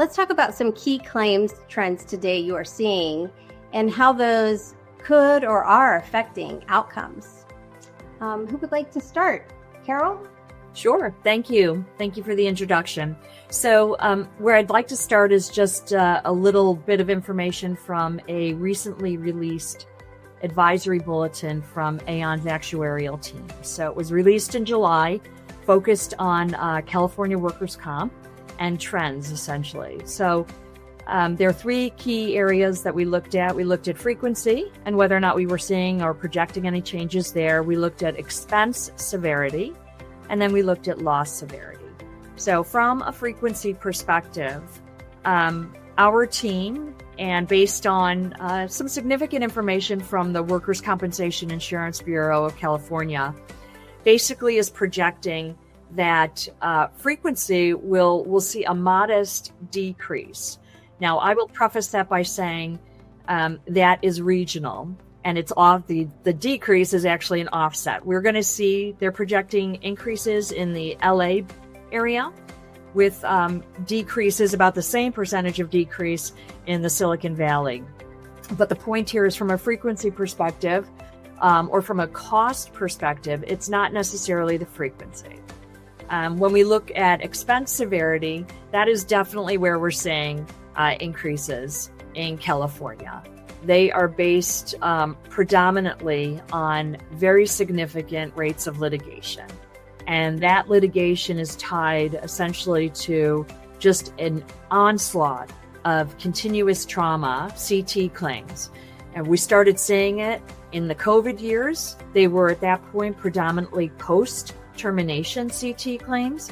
let's talk about some key claims trends today you are seeing and how those could or are affecting outcomes. Who would like to start? Carol? Sure. Thank you. Thank you for the introduction. So where I'd like to start is just a little bit of information from a recently released advisory bulletin from Aon's actuarial team. So it was released in July, focused on California workers' comp and trends, essentially. So there are three key areas that we looked at. We looked at frequency and whether or not we were seeing or projecting any changes there. We looked at expense severity, and then we looked at loss severity. So from a frequency perspective, our team, and based on some significant information from the Workers' Compensation Insurance Bureau of California, basically is projecting that frequency will see a modest decrease. Now, I will preface that by saying that is regional, and it's off. The decrease is actually an offset. We're going to see they're projecting increases in the LA area, with decreases about the same percentage of decrease in the Silicon Valley. But the point here is, from a frequency perspective or from a cost perspective, it's not necessarily the frequency. When we look at expense severity, that is definitely where we're seeing increases in California. They are based predominantly on very significant rates of litigation. And that litigation is tied essentially to just an onslaught of continuous trauma, CT claims. And we started seeing it in the COVID years. They were at that point predominantly post-termination CT claims.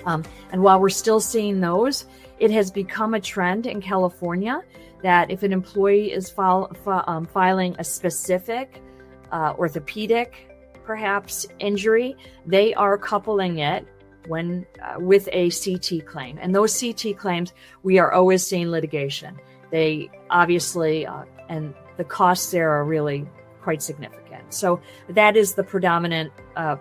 And while we're still seeing those, it has become a trend in California that if an employee is filing a specific orthopedic perhaps injury, they are coupling it with a CT claim. And those CT claims, we are always seeing litigation. They obviously, and the costs there are really quite significant. So that is the predominant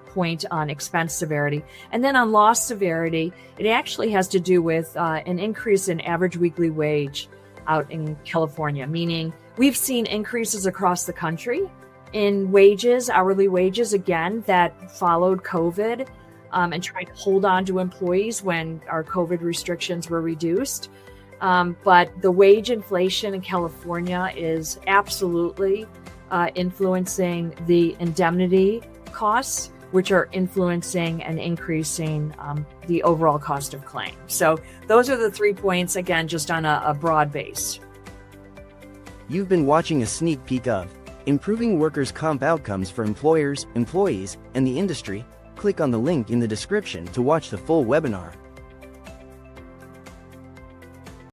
point on expense severity. And then on loss severity, it actually has to do with an increase in average weekly wage out in California, meaning we've seen increases across the country in wages, hourly wages, again, that followed COVID and tried to hold on to employees when our COVID restrictions were reduced. But the wage inflation in California is absolutely influencing the indemnity costs, which are influencing and increasing the overall cost of claim. So those are the 3 points, again, just on a broad base. You've been watching a sneak peek of Improving Workers' Comp Outcomes for Employers, Employees, and the Industry. Click on the link in the description to watch the full webinar.